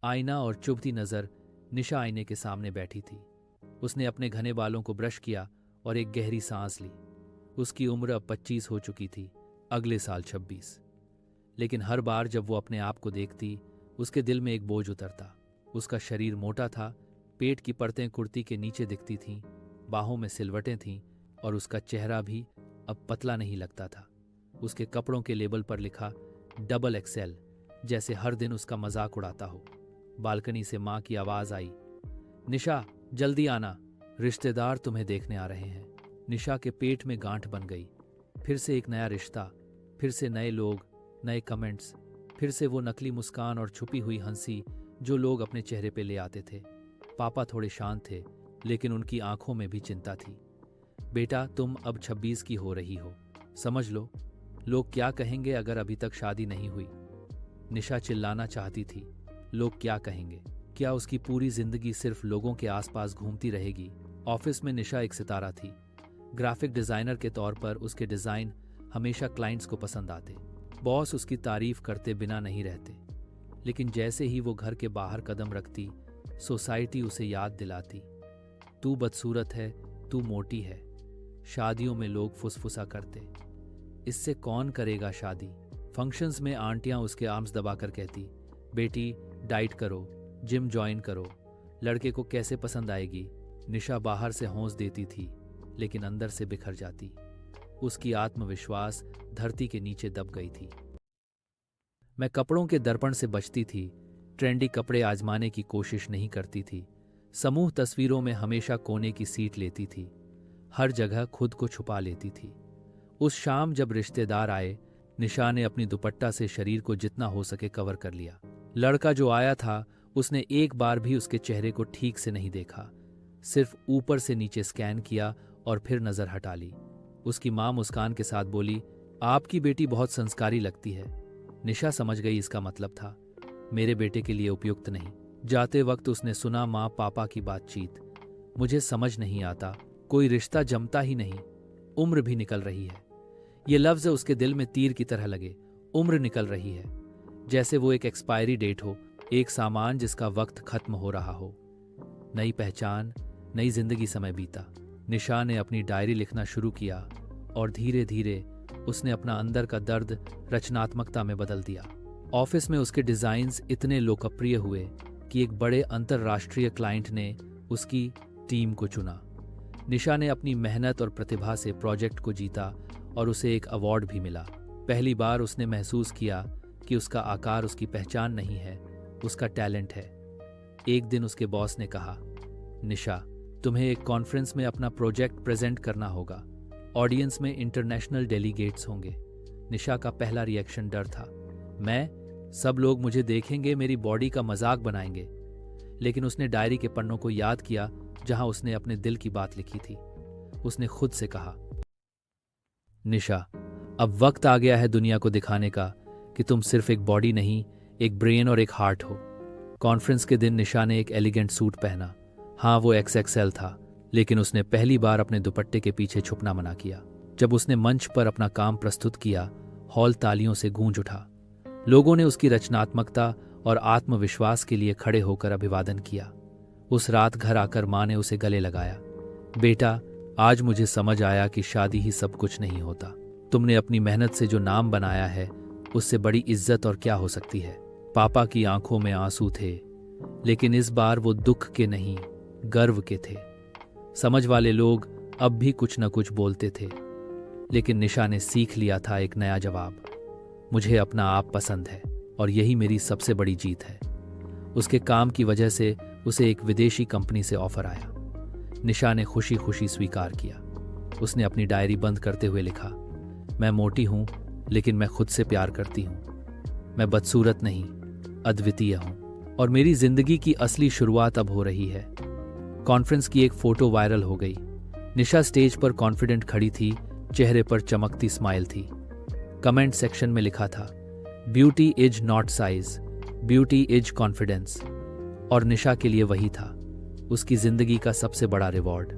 आईना और चुभती नज़र। निशा आईने के सामने बैठी थी। उसने अपने घने बालों को ब्रश किया और एक गहरी सांस ली। उसकी उम्र अब 25 हो चुकी थी, अगले साल 26। लेकिन हर बार जब वो अपने आप को देखती, उसके दिल में एक बोझ उतरता। उसका शरीर मोटा था, पेट की परतें कुर्ती के नीचे दिखती थीं, बाहों में सिलवटें थीं और उसका चेहरा भी अब पतला नहीं लगता था। उसके कपड़ों के लेबल पर लिखा XXL, जैसे हर दिन उसका मजाक उड़ाता हो। बालकनी से माँ की आवाज़ आई, निशा जल्दी आना, रिश्तेदार तुम्हें देखने आ रहे हैं। निशा के पेट में गांठ बन गई। फिर से एक नया रिश्ता, फिर से नए लोग, नए कमेंट्स, फिर से वो नकली मुस्कान और छुपी हुई हंसी जो लोग अपने चेहरे पे ले आते थे। पापा थोड़े शांत थे, लेकिन उनकी आंखों में भी चिंता थी। बेटा, तुम अब 26 की हो रही हो, समझ लो। लोग क्या कहेंगे अगर अभी तक शादी नहीं हुई? निशा चिल्लाना चाहती थी, लोग क्या कहेंगे? क्या उसकी पूरी जिंदगी सिर्फ लोगों के आसपास घूमती रहेगी? ऑफिस में निशा एक सितारा थी। ग्राफिक डिजाइनर के तौर पर उसके डिजाइन हमेशा क्लाइंट्स को पसंद आते। बॉस उसकी तारीफ करते बिना नहीं रहते। लेकिन जैसे ही वो घर के बाहर कदम रखती, सोसाइटी उसे याद दिलाती, तू बदसूरत है, तू मोटी है। शादियों में लोग फुसफुसा करते, इससे कौन करेगा शादी? फंक्शंस में आंटियां उसके आर्म्स दबाकर कहती, बेटी डाइट करो, जिम ज्वाइन करो, लड़के को कैसे पसंद आएगी? निशा बाहर से हौंस देती थी, लेकिन अंदर से बिखर जाती। उसकी आत्मविश्वास धरती के नीचे दब गई थी। मैं कपड़ों के दर्पण से बचती थी, ट्रेंडी कपड़े आजमाने की कोशिश नहीं करती थी। समूह तस्वीरों में हमेशा कोने की सीट लेती थी, हर जगह खुद को छुपा लेती थी। उस शाम जब रिश्तेदार आए, निशा ने अपनी दुपट्टा से शरीर को जितना हो सके कवर कर लिया। लड़का जो आया था, उसने एक बार भी उसके चेहरे को ठीक से नहीं देखा, सिर्फ ऊपर से नीचे स्कैन किया और फिर नजर हटा ली। उसकी माँ मुस्कान के साथ बोली, आपकी बेटी बहुत संस्कारी लगती है। निशा समझ गई इसका मतलब था, मेरे बेटे के लिए उपयुक्त नहीं। जाते वक्त उसने सुना माँ पापा की बातचीत, मुझे समझ नहीं आता, कोई रिश्ता जमता ही नहीं, उम्र भी निकल रही है। ये लफ्ज उसके दिल में तीर की तरह लगे। उम्र निकल रही है, जैसे वो एक एक्सपायरी डेट हो, एक सामान जिसका वक्त खत्म हो रहा हो। नई पहचान, नई जिंदगी, समय बीता। निशा ने अपनी डायरी लिखना शुरू किया और धीरे धीरे उसने अपना अंदर का दर्द रचनात्मकता में बदल दिया। ऑफिस में उसके डिजाइन्स इतने लोकप्रिय हुए कि एक बड़े अंतरराष्ट्रीय क्लाइंट ने उसकी टीम को चुना। निशा ने अपनी मेहनत और प्रतिभा से प्रोजेक्ट को जीता और उसे एक अवार्ड भी मिला। पहली बार उसने महसूस किया कि उसका आकार उसकी पहचान नहीं है, उसका टैलेंट है। एक दिन उसके बॉस ने कहा, निशा, तुम्हें एक कॉन्फ्रेंस में अपना प्रोजेक्ट प्रेजेंट करना होगा। ऑडियंस में इंटरनेशनल डेलीगेट्स होंगे। निशा का पहला रिएक्शन डर था। सब लोग मुझे देखेंगे, मेरी बॉडी का मजाक बनाएंगे। लेकिन उसने डायरी के पन्नों को याद किया जहां उसने अपने दिल की बात लिखी थी। उसने खुद से कहा, निशा, अब वक्त आ गया है दुनिया को दिखाने का कि तुम सिर्फ एक बॉडी नहीं, एक ब्रेन और एक हार्ट हो। कॉन्फ्रेंस के दिन निशा ने एक एलिगेंट सूट पहना। हाँ, वो XXL था, लेकिन उसने पहली बार अपने दुपट्टे के पीछे छुपना मना किया। जब उसने मंच पर अपना काम प्रस्तुत किया, हॉल तालियों से गूंज उठा। लोगों ने उसकी रचनात्मकता और आत्मविश्वास के लिए खड़े होकर अभिवादन किया। उस रात घर आकर माँ ने उसे गले लगाया, बेटा, आज मुझे समझ आया कि शादी ही सब कुछ नहीं होता। तुमने अपनी मेहनत से जो नाम बनाया है, उससे बड़ी इज्जत और क्या हो सकती है। पापा की आंखों में आंसू थे, लेकिन इस बार वो दुख के नहीं, गर्व के थे। समझ वाले लोग अब भी कुछ न कुछ बोलते थे, लेकिन निशा ने सीख लिया था एक नया जवाब, मुझे अपना आप पसंद है और यही मेरी सबसे बड़ी जीत है। उसके काम की वजह से उसे एक विदेशी कंपनी से ऑफर आया। निशा ने खुशी खुशी स्वीकार किया। उसने अपनी डायरी बंद करते हुए लिखा, मैं मोटी हूं, लेकिन मैं खुद से प्यार करती हूं। मैं बदसूरत नहीं, अद्वितीय हूं और मेरी जिंदगी की असली शुरुआत अब हो रही है। कॉन्फ्रेंस की एक फोटो वायरल हो गई। निशा स्टेज पर कॉन्फिडेंट खड़ी थी, चेहरे पर चमकती स्माइल थी। कमेंट सेक्शन में लिखा था, beauty is not size, beauty is confidence. और निशा के लिए वही था उसकी जिंदगी का सबसे बड़ा रिवॉर्ड।